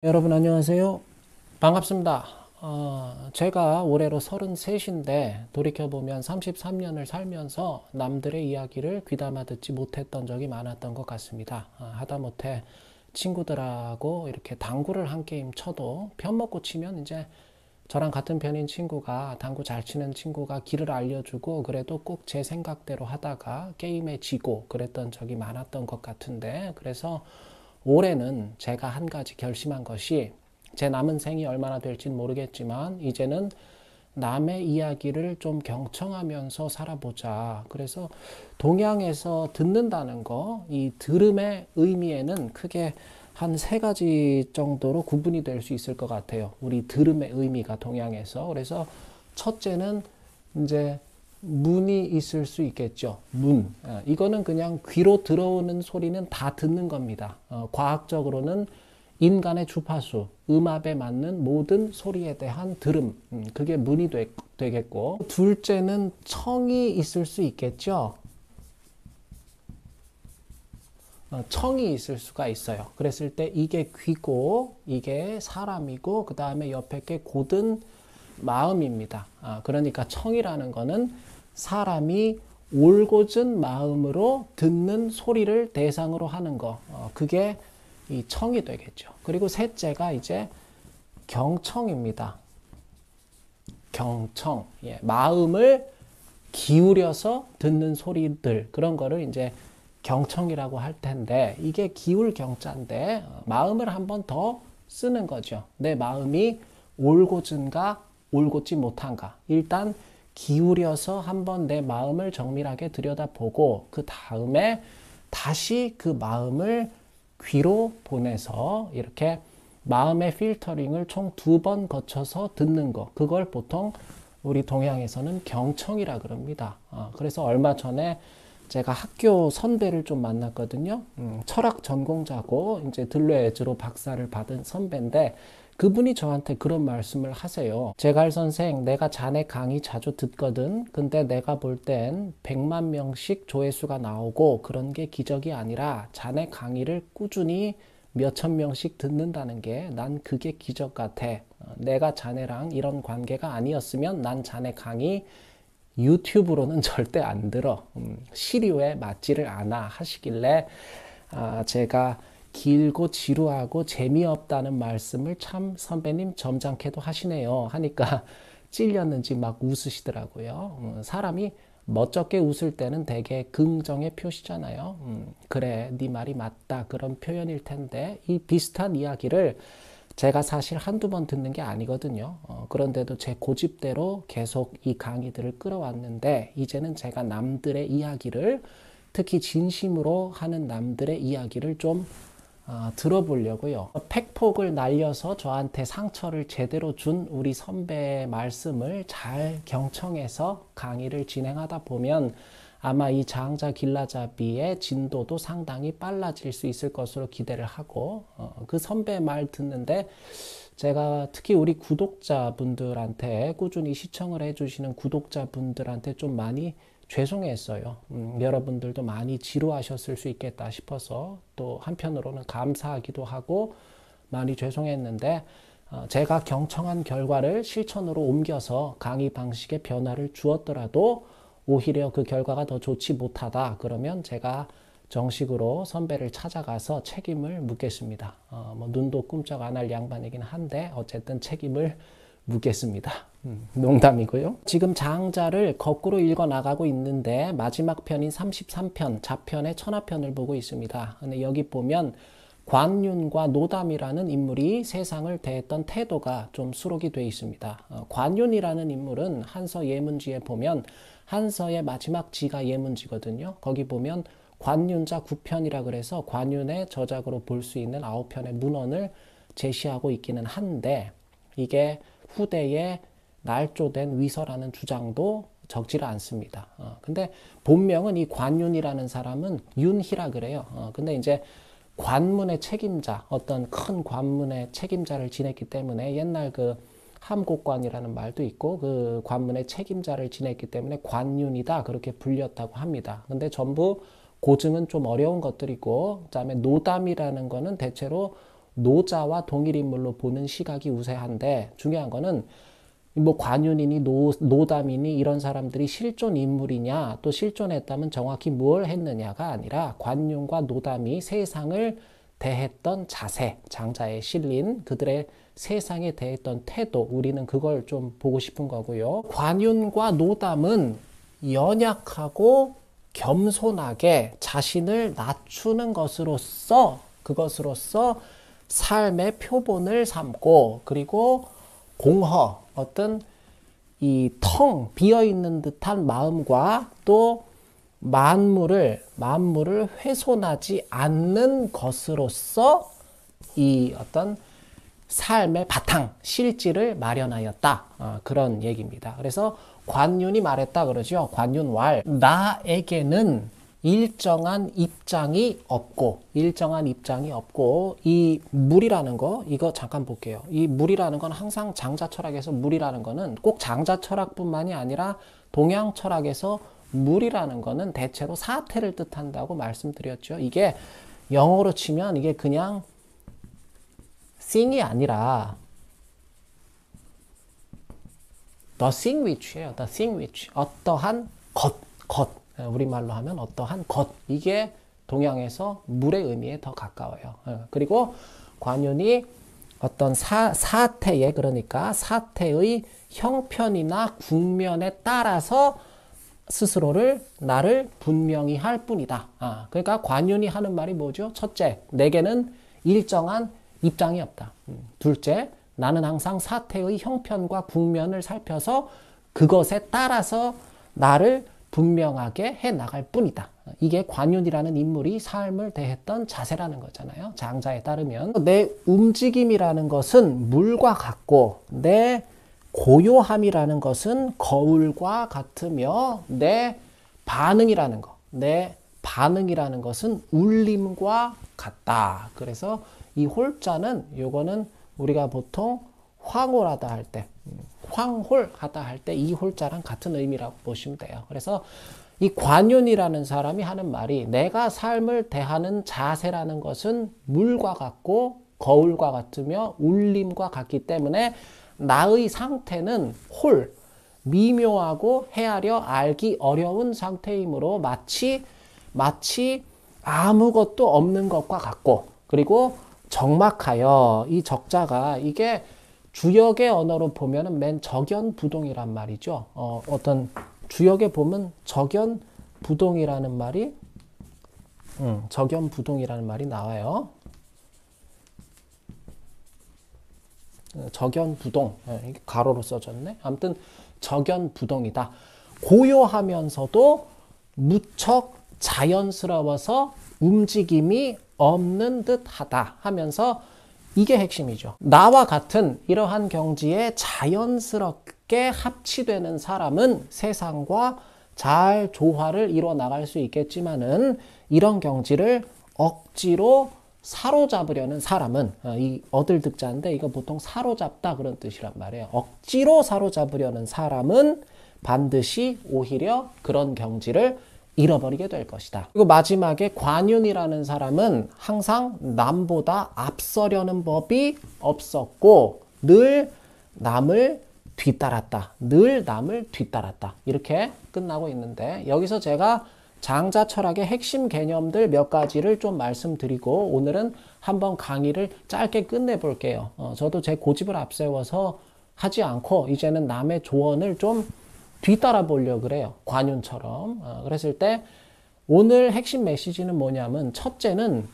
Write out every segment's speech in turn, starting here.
여러분 안녕하세요. 반갑습니다. 제가 올해로 33인데 돌이켜보면 33년을 살면서 남들의 이야기를 귀담아 듣지 못했던 적이 많았던 것 같습니다. 하다못해 친구들하고 이렇게 당구를 한 게임 쳐도 편 먹고 치면 이제 저랑 같은 편인 친구가 당구 잘 치는 친구가 길을 알려주고 그래도 꼭 제 생각대로 하다가 게임에 지고 그랬던 적이 많았던 것 같은데 그래서 올해는 제가 한 가지 결심한 것이 제 남은 생이 얼마나 될지는 모르겠지만 이제는 남의 이야기를 좀 경청하면서 살아보자. 그래서 동양에서 듣는다는 거, 이 들음의 의미에는 크게 한 세 가지 정도로 구분이 될 수 있을 것 같아요. 우리 들음의 의미가 동양에서. 그래서 첫째는 이제 문이 있을 수 있겠죠. 문. 이거는 그냥 귀로 들어오는 소리는 다 듣는 겁니다. 과학적으로는 인간의 주파수, 음압에 맞는 모든 소리에 대한 들음, 그게 문이 되겠고, 둘째는 청이 있을 수 있겠죠. 청이 있을 수가 있어요. 그랬을 때 이게 귀고, 이게 사람이고, 그 다음에 옆에 게 곧은 마음입니다. 그러니까 청이라는 거는 사람이 올곧은 마음으로 듣는 소리를 대상으로 하는 거. 그게 이 청이 되겠죠. 그리고 셋째가 이제 경청입니다. 경청. 예, 마음을 기울여서 듣는 소리들. 그런 거를 이제 경청이라고 할 텐데, 이게 기울 경자인데, 마음을 한번 더 쓰는 거죠. 내 마음이 올곧은가, 올곧지 못한가. 일단 기울여서 한번 내 마음을 정밀하게 들여다보고, 그 다음에 다시 그 마음을 귀로 보내서 이렇게 마음의 필터링을 총 2번 거쳐서 듣는 거. 그걸 보통 우리 동양에서는 경청이라 그럽니다. 그래서 얼마 전에 제가 학교 선배를 좀 만났거든요. 철학 전공자고 이제 들레즈로 박사를 받은 선배인데 그분이 저한테 그런 말씀을 하세요. 제갈 선생, 내가 자네 강의 자주 듣거든. 근데 내가 볼 땐 100만 명씩 조회수가 나오고 그런 게 기적이 아니라 자네 강의를 꾸준히 몇천 명씩 듣는다는 게 난 그게 기적 같아. 내가 자네랑 이런 관계가 아니었으면 난 자네 강의 유튜브로는 절대 안 들어. 시류에 맞지를 않아 하시길래 제가 길고 지루하고 재미없다는 말씀을 참 선배님 점잖게도 하시네요 하니까 찔렸는지 막 웃으시더라고요. 사람이 멋쩍게 웃을 때는 되게 긍정의 표시잖아요. 그래, 네 말이 맞다 그런 표현일 텐데 이 비슷한 이야기를 제가 사실 한두 번 듣는 게 아니거든요. 그런데도 제 고집대로 계속 이 강의들을 끌어왔는데 이제는 제가 남들의 이야기를 특히 진심으로 하는 남들의 이야기를 좀 들어보려고요. 팩폭을 날려서 저한테 상처를 제대로 준 우리 선배의 말씀을 잘 경청해서 강의를 진행하다 보면 아마 이 자항자 길라잡이의 진도도 상당히 빨라질 수 있을 것으로 기대를 하고 그 선배 말 듣는데 제가 특히 우리 구독자분들한테 꾸준히 시청을 해주시는 구독자분들한테 좀 많이 죄송했어요. 여러분들도 많이 지루하셨을 수 있겠다 싶어서 또 한편으로는 감사하기도 하고 많이 죄송했는데 제가 경청한 결과를 실천으로 옮겨서 강의 방식의 변화를 주었더라도 오히려 그 결과가 더 좋지 못하다 그러면 제가 정식으로 선배를 찾아가서 책임을 묻겠습니다. 뭐 눈도 끔찍 안 할 양반이긴 한데 어쨌든 책임을 묻겠습니다. 농담이고요. 지금 장자를 거꾸로 읽어 나가고 있는데 마지막 편인 33편 자편의 천하편을 보고 있습니다. 근데 여기 보면 관윤과 노담이라는 인물이 세상을 대했던 태도가 좀 수록이 되어 있습니다. 관윤이라는 인물은 한서 예문지에 보면 한서의 마지막 지가 예문지거든요. 거기 보면 관윤자 9편이라 그래서 관윤의 저작으로 볼 수 있는 9편의 문헌을 제시하고 있기는 한데 이게 후대에 날조된 위서라는 주장도 적지를 않습니다. 근데 본명은 이 관윤이라는 사람은 윤희라 그래요. 근데 이제 관문의 책임자, 어떤 큰 관문의 책임자를 지냈기 때문에 옛날 그 함곡관이라는 말도 있고 그 관문의 책임자를 지냈기 때문에 관윤이다 그렇게 불렸다고 합니다. 근데 전부 고증은 좀 어려운 것들이고 그다음에 노담이라는 거는 대체로 노자와 동일 인물로 보는 시각이 우세한데 중요한 거는 뭐 관윤이니 노담이니 이런 사람들이 실존 인물이냐 또 실존했다면 정확히 뭘 했느냐가 아니라 관윤과 노담이 세상을 대했던 자세, 장자에 실린 그들의 세상에 대했던 태도, 우리는 그걸 좀 보고 싶은 거고요. 관윤과 노담은 연약하고 겸손하게 자신을 낮추는 그것으로서 삶의 표본을 삼고, 그리고 공허, 어떤 이 텅 비어있는 듯한 마음과 또 만물을 훼손하지 않는 것으로서 이 어떤 삶의 바탕, 실질을 마련하였다. 그런 얘기입니다. 그래서 관윤이 말했다 그러죠. 관윤왈. 나에게는 일정한 입장이 없고, 이 물이라는 거, 이거 잠깐 볼게요. 이 물이라는 건 항상 장자 철학에서 물이라는 거는 꼭 장자 철학뿐만이 아니라 동양 철학에서 물이라는 거는 대체로 사태를 뜻한다고 말씀드렸죠. 이게 영어로 치면 이게 그냥 thing이 아니라 the thing which예요. the thing which. 어떠한 것. 우리말로 하면 어떠한 것. 이게 동양에서 물의 의미에 더 가까워요. 그리고 관윤이 어떤 사태에, 그러니까 사태의 형편이나 국면에 따라서 스스로를 나를 분명히 할 뿐이다. 그러니까 관윤이 하는 말이 뭐죠? 첫째, 내게는 일정한 입장이 없다. 둘째, 나는 항상 사태의 형편과 국면을 살펴서 그것에 따라서 나를 분명하게 해 나갈 뿐이다. 이게 관윤이라는 인물이 삶을 대했던 자세라는 거잖아요. 장자에 따르면 내 움직임이라는 것은 물과 같고 내 고요함이라는 것은 거울과 같으며 내 반응이라는 것은 울림과 같다. 그래서 이 홀자는 요거는 우리가 보통 황홀하다 할 때 이 홀자랑 같은 의미라고 보시면 돼요. 그래서 이 관윤이라는 사람이 하는 말이 내가 삶을 대하는 자세라는 것은 물과 같고 거울과 같으며 울림과 같기 때문에 나의 상태는 미묘하고 헤아려 알기 어려운 상태이므로 마치 아무것도 없는 것과 같고, 그리고 적막하여, 이 적자가 이게 주역의 언어로 보면은 맨 적연부동이란 말이죠. 어떤 주역에 보면 적연부동이라는 말이 나와요. 적연부동, 가로로 써졌네. 아무튼 적연부동이다. 고요하면서도 무척 자연스러워서 움직임이 없는 듯하다 하면서, 이게 핵심이죠. 나와 같은 이러한 경지에 자연스럽게 합치되는 사람은 세상과 잘 조화를 이뤄 나갈 수 있겠지만은 이런 경지를 억지로 사로잡으려는 사람은, 이 어들득자인데 이거 보통 사로잡다 그런 뜻이란 말이에요. 억지로 사로잡으려는 사람은 반드시 오히려 그런 경지를 잃어버리게 될 것이다. 그리고 마지막에 관윤이라는 사람은 항상 남보다 앞서려는 법이 없었고 늘 남을 뒤따랐다. 이렇게 끝나고 있는데, 여기서 제가 장자 철학의 핵심 개념들 몇 가지를 좀 말씀드리고 오늘은 한번 강의를 짧게 끝내볼게요. 저도 제 고집을 앞세워서 하지 않고 이제는 남의 조언을 좀 뒤따라 보려고 그래요. 관윤처럼. 그랬을 때 오늘 핵심 메시지는 뭐냐면, 첫째는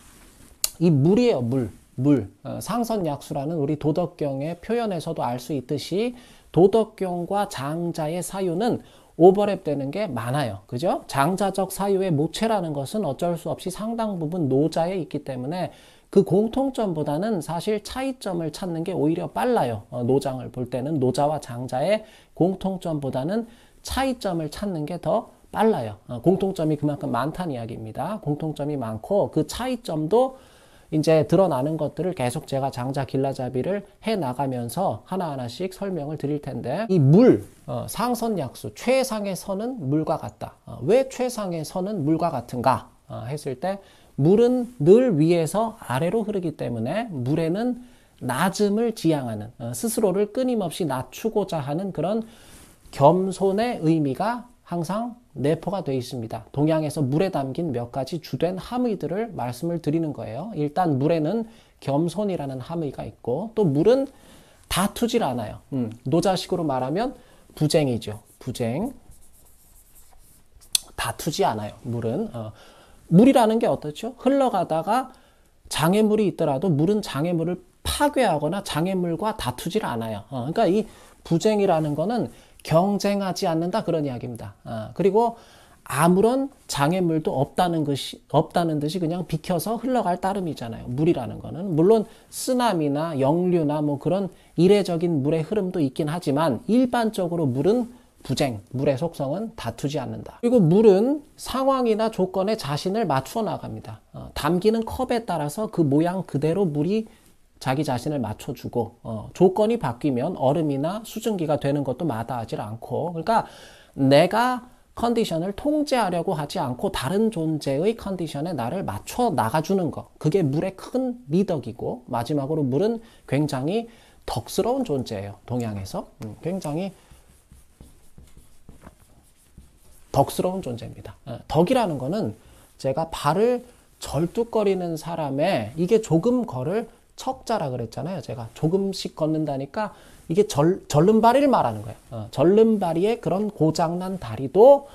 이 물이에요. 물. 상선약수라는 우리 도덕경의 표현에서도 알 수 있듯이 도덕경과 장자의 사유는 오버랩 되는 게 많아요. 그죠? 장자적 사유의 모체라는 것은 어쩔 수 없이 상당 부분 노자에 있기 때문에 그 공통점보다는 사실 차이점을 찾는 게 오히려 빨라요. 노장을 볼 때는 노자와 장자의 공통점보다는 차이점을 찾는 게 더 빨라요. 공통점이 그만큼 많다는 이야기입니다. 공통점이 많고 그 차이점도 이제 드러나는 것들을 계속 제가 장자 길라잡이를 해 나가면서 하나하나씩 설명을 드릴 텐데, 이 물, 상선약수, 최상의 선은 물과 같다. 왜 최상의 선은 물과 같은가 했을 때 물은 늘 위에서 아래로 흐르기 때문에 물에는 낮음을 지향하는, 스스로를 끊임없이 낮추고자 하는 그런 겸손의 의미가 항상 내포가 되어 있습니다. 동양에서 물에 담긴 몇 가지 주된 함의들을 말씀을 드리는 거예요. 일단 물에는 겸손이라는 함의가 있고, 또 물은 다투질 않아요. 노자식으로 말하면 부쟁이죠. 부쟁. 다투지 않아요. 물은. 물이라는 게 어떻죠? 흘러가다가 장애물이 있더라도 물은 장애물을 파괴하거나 장애물과 다투질 않아요. 그러니까 이 부쟁이라는 거는 경쟁하지 않는다, 그런 이야기입니다. 그리고 아무런 장애물도 없다는 듯이 그냥 비켜서 흘러갈 따름이잖아요. 물이라는 거는. 물론 쓰나미나 역류나 뭐 그런 이례적인 물의 흐름도 있긴 하지만 일반적으로 물은 부쟁, 물의 속성은 다투지 않는다. 그리고 물은 상황이나 조건에 자신을 맞추어 나갑니다. 담기는 컵에 따라서 그 모양 그대로 물이 자기 자신을 맞춰주고, 조건이 바뀌면 얼음이나 수증기가 되는 것도 마다하지 않고, 그러니까 내가 컨디션을 통제하려고 하지 않고 다른 존재의 컨디션에 나를 맞춰 나가주는 것, 그게 물의 큰 미덕이고, 마지막으로 물은 굉장히 덕스러운 존재예요. 동양에서 굉장히 덕스러운 존재입니다. 덕이라는 거는 제가 발을 절뚝거리는 사람의, 이게 조금 걸을 척자라 그랬잖아요. 제가 조금씩 걷는다니까 이게 절름발이를 말하는 거예요. 절름발이의 그런 고장난 다리도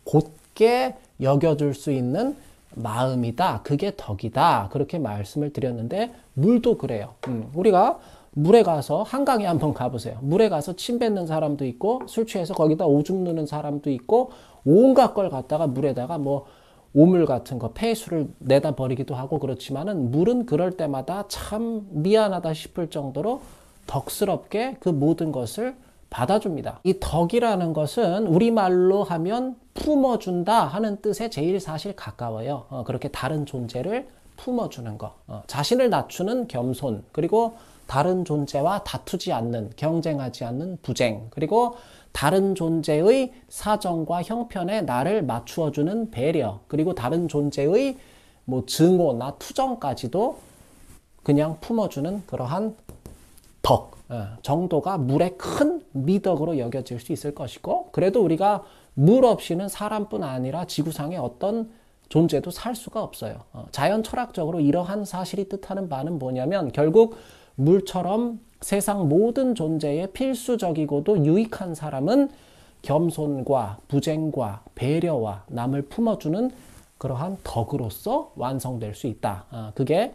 곧게 여겨줄 수 있는 마음이다. 그게 덕이다. 그렇게 말씀을 드렸는데, 물도 그래요. 우리가 물에 가서, 한강에 한번 가보세요. 물에 가서 침 뱉는 사람도 있고, 술 취해서 거기다 오줌 누는 사람도 있고, 온갖 걸 갖다가 물에다가 뭐 오물 같은 거, 폐수를 내다 버리기도 하고 그렇지만은, 물은 그럴 때마다 참 미안하다 싶을 정도로 덕스럽게 그 모든 것을 받아줍니다. 이 덕이라는 것은 우리말로 하면 품어준다 하는 뜻에 제일 사실 가까워요. 그렇게 다른 존재를 품어주는 거. 자신을 낮추는 겸손, 그리고 다른 존재와 다투지 않는, 경쟁하지 않는 부쟁, 그리고 다른 존재의 사정과 형편에 나를 맞추어주는 배려, 그리고 다른 존재의 뭐 증오나 투정까지도 그냥 품어주는 그러한 덕 정도가 물의 큰 미덕으로 여겨질 수 있을 것이고, 그래도 우리가 물 없이는 사람뿐 아니라 지구상의 어떤 존재도 살 수가 없어요. 자연 철학적으로 이러한 사실이 뜻하는 바는 뭐냐면, 결국 물처럼 세상 모든 존재에 필수적이고도 유익한 사람은 겸손과 부쟁과 배려와 남을 품어주는 그러한 덕으로서 완성될 수 있다. 그게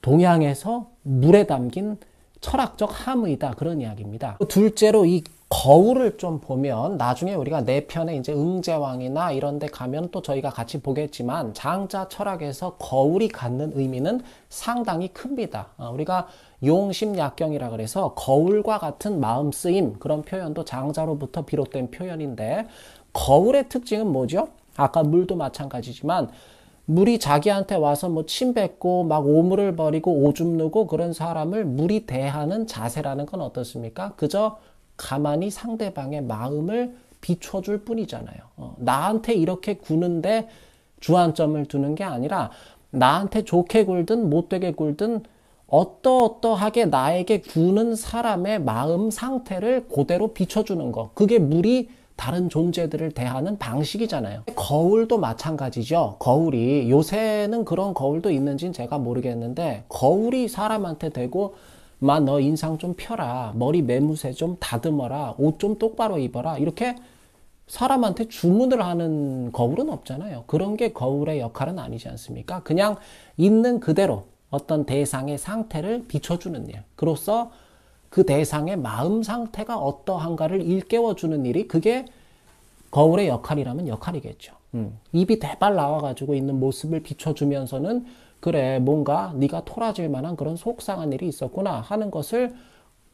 동양에서 물에 담긴 철학적 함의다, 그런 이야기입니다. 둘째로 이 거울을 좀 보면, 나중에 우리가 내 편에 이제 응제왕이나 이런 데 가면 또 저희가 같이 보겠지만, 장자 철학에서 거울이 갖는 의미는 상당히 큽니다. 우리가 용심약경이라 그래서 거울과 같은 마음 쓰임, 그런 표현도 장자로부터 비롯된 표현인데, 거울의 특징은 뭐죠? 아까 물도 마찬가지지만, 물이 자기한테 와서 뭐 침 뱉고 막 오물을 버리고 오줌 누고 그런 사람을 물이 대하는 자세라는 건 어떻습니까? 그저 가만히 상대방의 마음을 비춰줄 뿐이잖아요. 나한테 이렇게 구는데 주안점을 두는 게 아니라, 나한테 좋게 굴든 못되게 굴든 어떠어떠하게 나에게 구는 사람의 마음 상태를 그대로 비춰주는 거, 그게 물이 다른 존재들을 대하는 방식이잖아요. 거울도 마찬가지죠. 거울이, 요새는 그런 거울도 있는지는 제가 모르겠는데, 거울이 사람한테 대고 마 너 인상 좀 펴라, 머리 매무새 좀 다듬어라, 옷 좀 똑바로 입어라, 이렇게 사람한테 주문을 하는 거울은 없잖아요. 그런 게 거울의 역할은 아니지 않습니까? 그냥 있는 그대로 어떤 대상의 상태를 비춰주는 일, 그로써 그 대상의 마음 상태가 어떠한가를 일깨워주는 일이, 그게 거울의 역할이라면 역할이겠죠. 입이 대발 나와가지고 있는 모습을 비춰주면서는, 그래, 뭔가 네가 토라질 만한 그런 속상한 일이 있었구나 하는 것을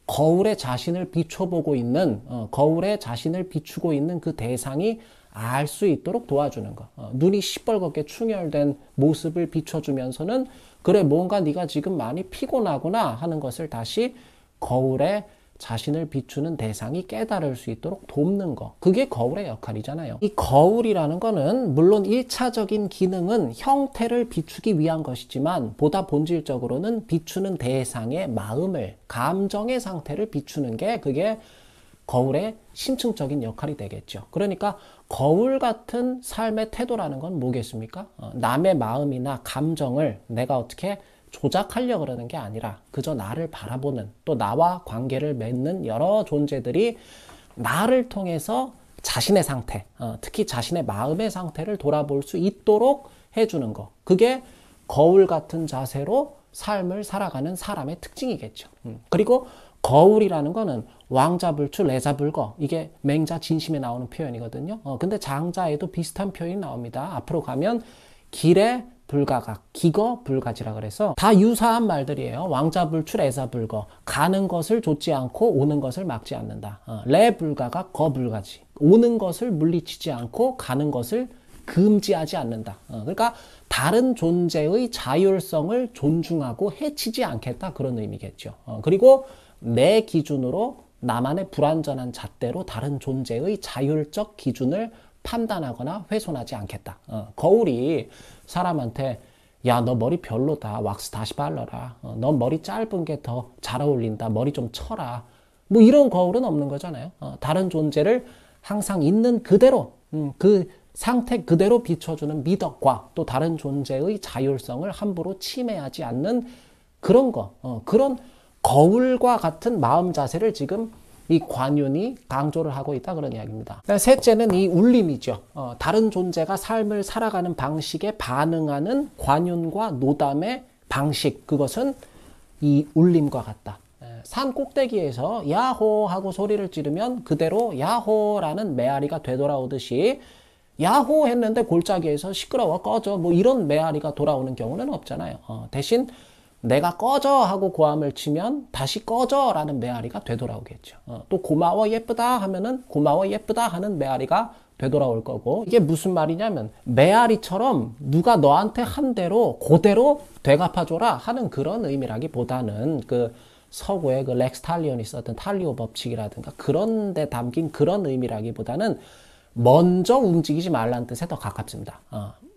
거울에 자신을 비춰보고 있는, 거울에 자신을 비추고 있는 그 대상이 알 수 있도록 도와주는 거. 눈이 시뻘겋게 충혈된 모습을 비춰주면서는, 그래, 뭔가 네가 지금 많이 피곤하구나 하는 것을 다시 거울에 자신을 비추는 대상이 깨달을 수 있도록 돕는 거. 그게 거울의 역할이잖아요. 이 거울이라는 거는 물론 1차적인 기능은 형태를 비추기 위한 것이지만 보다 본질적으로는 비추는 대상의 마음을, 감정의 상태를 비추는 게 그게 거울의 심층적인 역할이 되겠죠. 그러니까 거울 같은 삶의 태도라는 건 뭐겠습니까? 남의 마음이나 감정을 내가 어떻게 조작하려고 그러는 게 아니라 그저 나를 바라보는, 또 나와 관계를 맺는 여러 존재들이 나를 통해서 자신의 상태, 특히 자신의 마음의 상태를 돌아볼 수 있도록 해주는 거. 그게 거울 같은 자세로 삶을 살아가는 사람의 특징이겠죠. 그리고 거울이라는 거는 왕자불출 내자불거, 이게 맹자 진심에 나오는 표현이거든요. 근데 장자에도 비슷한 표현이 나옵니다. 앞으로 가면 길에 불가각, 기거불가지라 그래서 다 유사한 말들이에요. 왕자불출 애사불거, 가는 것을 좇지 않고 오는 것을 막지 않는다. 레불가각, 거불가지, 오는 것을 물리치지 않고 가는 것을 금지하지 않는다. 그러니까 다른 존재의 자율성을 존중하고 해치지 않겠다, 그런 의미겠죠. 그리고 내 기준으로 나만의 불완전한 잣대로 다른 존재의 자율적 기준을 판단하거나 훼손하지 않겠다. 거울이 사람한테 야, 너 머리 별로다, 왁스 다시 발라라, 너 머리 짧은 게 더 잘 어울린다, 머리 좀 쳐라, 뭐 이런 거울은 없는 거잖아요. 다른 존재를 항상 있는 그대로, 그 상태 그대로 비춰주는 미덕과 또 다른 존재의 자율성을 함부로 침해하지 않는 그런 거, 그런 거울과 같은 마음 자세를 지금 이 관윤이 강조를 하고 있다, 그런 이야기입니다. 셋째는 이 울림이죠. 다른 존재가 삶을 살아가는 방식에 반응하는 관윤과 노담의 방식, 그것은 이 울림과 같다. 산 꼭대기에서 야호 하고 소리를 지르면 그대로 야호라는 메아리가 되돌아오듯이 야호 했는데 골짜기에서 시끄러워 꺼져, 뭐 이런 메아리가 돌아오는 경우는 없잖아요. 대신 내가 꺼져 하고 고함을 치면 다시 꺼져 라는 메아리가 되돌아오겠죠. 또 고마워 예쁘다 하면은 고마워 예쁘다 하는 메아리가 되돌아올 거고, 이게 무슨 말이냐면 메아리처럼 누가 너한테 한 대로 그대로 되갚아줘라 하는 그런 의미라기보다는 그 서구의 그 렉스 탈리온이 썼던 탈리오 법칙이라든가 그런 데 담긴 그런 의미라기보다는 먼저 움직이지 말라는 뜻에 더 가깝습니다.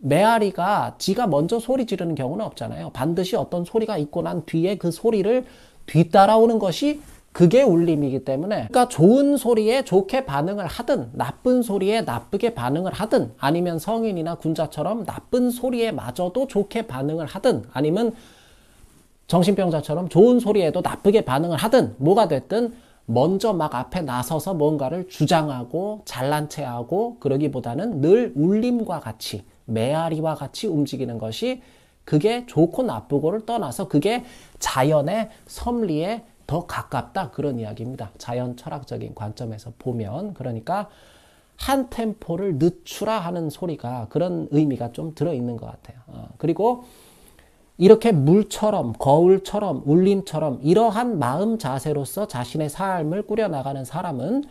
메아리가 지가 먼저 소리 지르는 경우는 없잖아요. 반드시 어떤 소리가 있고 난 뒤에 그 소리를 뒤따라오는 것이 그게 울림이기 때문에, 그러니까 좋은 소리에 좋게 반응을 하든 나쁜 소리에 나쁘게 반응을 하든, 아니면 성인이나 군자처럼 나쁜 소리에 마저도 좋게 반응을 하든, 아니면 정신병자처럼 좋은 소리에도 나쁘게 반응을 하든, 뭐가 됐든 먼저 막 앞에 나서서 뭔가를 주장하고 잘난 체하고 그러기보다는 늘 울림과 같이, 메아리와 같이 움직이는 것이 그게 좋고 나쁘고를 떠나서 그게 자연의 섭리에 더 가깝다, 그런 이야기입니다. 자연 철학적인 관점에서 보면. 그러니까 한 템포를 늦추라 하는 소리가 그런 의미가 좀 들어있는 것 같아요. 그리고 이렇게 물처럼, 거울처럼, 울림처럼 이러한 마음 자세로서 자신의 삶을 꾸려나가는 사람은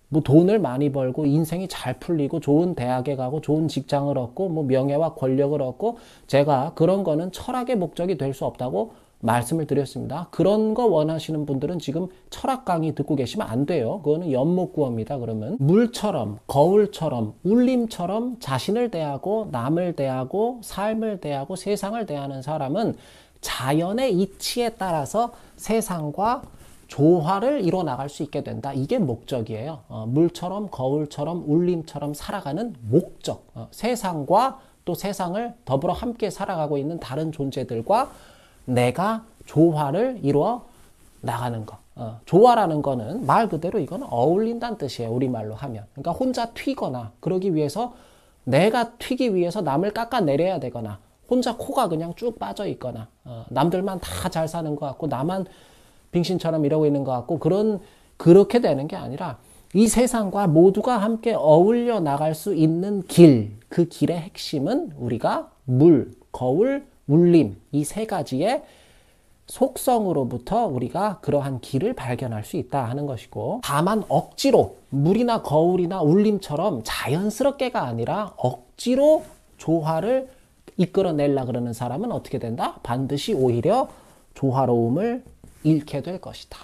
뭐 돈을 많이 벌고 인생이 잘 풀리고 좋은 대학에 가고 좋은 직장을 얻고 뭐 명예와 권력을 얻고, 제가 그런 거는 철학의 목적이 될 수 없다고 말씀을 드렸습니다. 그런 거 원하시는 분들은 지금 철학 강의 듣고 계시면 안 돼요. 그거는 연못구어입니다. 그러면 물처럼, 거울처럼, 울림처럼 자신을 대하고 남을 대하고 삶을 대하고 세상을 대하는 사람은 자연의 이치에 따라서 세상과 조화를 이뤄 나갈 수 있게 된다. 이게 목적이에요. 물처럼, 거울처럼, 울림처럼 살아가는 목적. 세상과 또 세상을 더불어 함께 살아가고 있는 다른 존재들과 내가 조화를 이루어 나가는 것. 조화라는 거는 말 그대로 이거는 어울린다는 뜻이에요. 우리말로 하면. 그러니까 혼자 튀거나 그러기 위해서, 내가 튀기 위해서 남을 깎아내려야 되거나, 혼자 코가 그냥 쭉 빠져 있거나, 남들만 다 잘 사는 것 같고 나만 빙신처럼 이러고 있는 것 같고, 그렇게 되는 게 아니라 이 세상과 모두가 함께 어울려 나갈 수 있는 길, 그 길의 핵심은 우리가 물, 거울, 울림, 이 세 가지의 속성으로부터 우리가 그러한 길을 발견할 수 있다 하는 것이고, 다만 억지로 물이나 거울이나 울림처럼 자연스럽게가 아니라 억지로 조화를 이끌어내려 그러는 사람은 어떻게 된다? 반드시 오히려 조화로움을 잃게 될 것이다.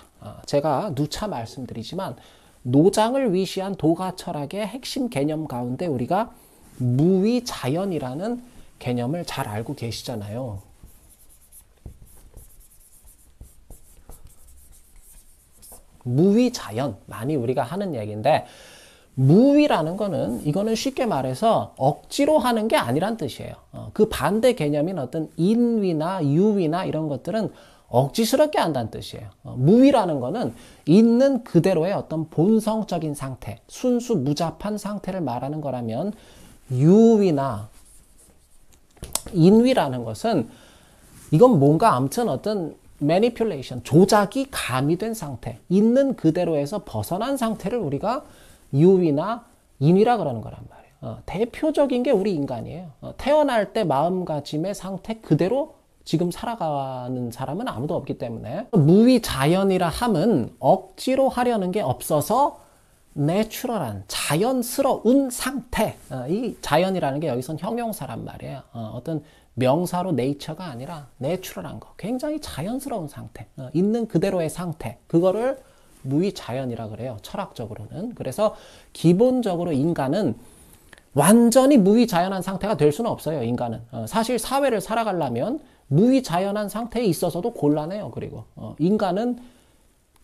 제가 누차 말씀드리지만 노장을 위시한 도가 철학의 핵심 개념 가운데 우리가 무위자연이라는 개념을 잘 알고 계시잖아요. 무위자연, 많이 우리가 하는 얘기인데, 무위라는 거는, 이거는 쉽게 말해서 억지로 하는 게 아니란 뜻이에요. 그 반대 개념인 어떤 인위나 유위나 이런 것들은 억지스럽게 한다는 뜻이에요. 무위라는 거는 있는 그대로의 어떤 본성적인 상태, 순수 무잡한 상태를 말하는 거라면, 유위나 인위라는 것은 이건 뭔가 아무튼 어떤 manipulation, 조작이 가미된 상태, 있는 그대로에서 벗어난 상태를 우리가 유위나 인위라 그러는 거란 말이에요. 대표적인 게 우리 인간이에요. 태어날 때 마음가짐의 상태 그대로 지금 살아가는 사람은 아무도 없기 때문에 무위자연이라 함은 억지로 하려는 게 없어서 내추럴한 자연스러운 상태. 이 자연이라는 게 여기선 형용사란 말이에요. 어떤 명사로 네이처가 아니라 내추럴한 거, 굉장히 자연스러운 상태, 있는 그대로의 상태, 그거를 무위자연이라 그래요, 철학적으로는. 그래서 기본적으로 인간은 완전히 무위자연한 상태가 될 수는 없어요. 인간은 사실 사회를 살아가려면 무위자연한 상태에 있어서도 곤란해요. 그리고 인간은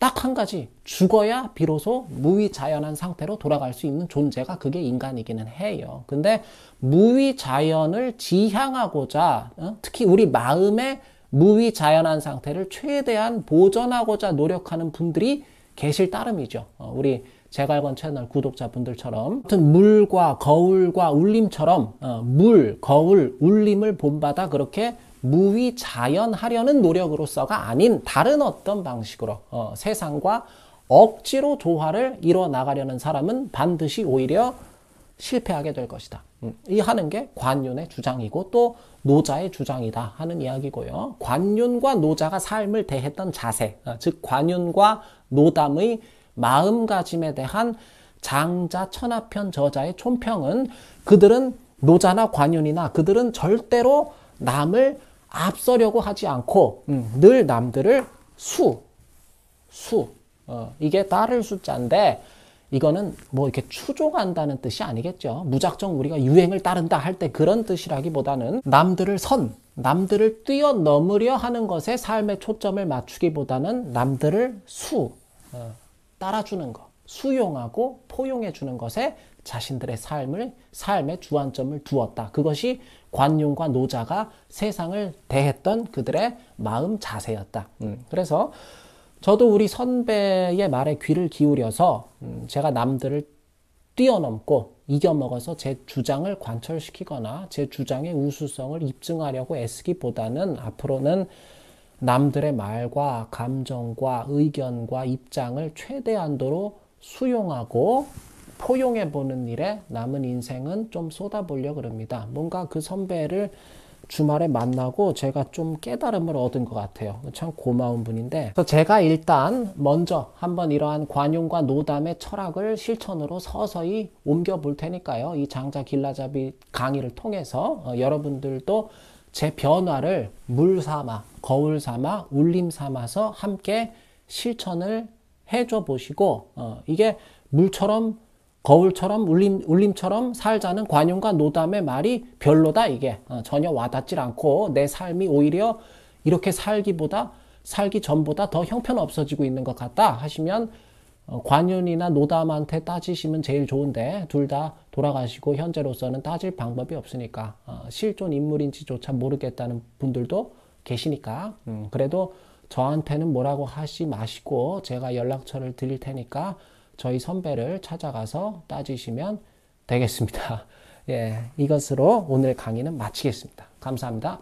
딱 한 가지, 죽어야 비로소 무위자연한 상태로 돌아갈 수 있는 존재가 그게 인간이기는 해요. 근데 무위자연을 지향하고자, 특히 우리 마음의 무위자연한 상태를 최대한 보존하고자 노력하는 분들이 계실 따름이죠. 우리 제갈건 채널 구독자분들처럼 아무튼 물과 거울과 울림처럼 물, 거울, 울림을 본받아 그렇게 무위자연하려는 노력으로서가 아닌 다른 어떤 방식으로 세상과 억지로 조화를 이뤄 나가려는 사람은 반드시 오히려 실패하게 될 것이다. 이 하는 게 관윤의 주장이고 또 노자의 주장이다 하는 이야기고요. 관윤과 노자가 삶을 대했던 자세, 즉 관윤과 노담의 마음가짐에 대한 장자 천하편 저자의 촌평은 그들은 노자나 관윤이나 그들은 절대로 남을 앞서려고 하지 않고 늘 남들을 이게 따를 숫자인데 이거는 뭐 이렇게 추종한다는 뜻이 아니겠죠. 무작정 우리가 유행을 따른다 할 때 그런 뜻이라기보다는 남들을 뛰어넘으려 하는 것에 삶의 초점을 맞추기보다는 남들을 따라주는 것, 수용하고 포용해 주는 것에 자신들의 삶의 주안점을 두었다. 그것이 관윤과 노자가 세상을 대했던 그들의 마음 자세였다. 그래서 저도 우리 선배의 말에 귀를 기울여서 제가 남들을 뛰어넘고 이겨먹어서 제 주장을 관철시키거나 제 주장의 우수성을 입증하려고 애쓰기보다는 앞으로는 남들의 말과 감정과 의견과 입장을 최대한도로 수용하고 포용해보는 일에 남은 인생은 좀 쏟아보려고 그럽니다. 뭔가 그 선배를 주말에 만나고 제가 좀 깨달음을 얻은 것 같아요. 참 고마운 분인데, 그래서 제가 일단 먼저 한번 이러한 관윤과 노담의 철학을 실천으로 서서히 옮겨볼 테니까요. 이 장자 길라잡이 강의를 통해서 여러분들도 제 변화를 물 삼아, 거울 삼아, 울림 삼아서 함께 실천을 해줘 보시고 이게 물처럼 거울처럼 울림처럼 살자는 관윤과 노담의 말이 별로다 이게 전혀 와닿질 않고 내 삶이 오히려 이렇게 살기 전보다 더 형편없어지고 있는 것 같다 하시면 관윤이나 노담한테 따지시면 제일 좋은데 둘 다 돌아가시고 현재로서는 따질 방법이 없으니까 실존 인물인지조차 모르겠다는 분들도 계시니까 그래도 저한테는 뭐라고 하시 마시고 제가 연락처를 드릴 테니까 저희 선배를 찾아가서 따지시면 되겠습니다. 예, 이것으로 오늘 강의는 마치겠습니다. 감사합니다.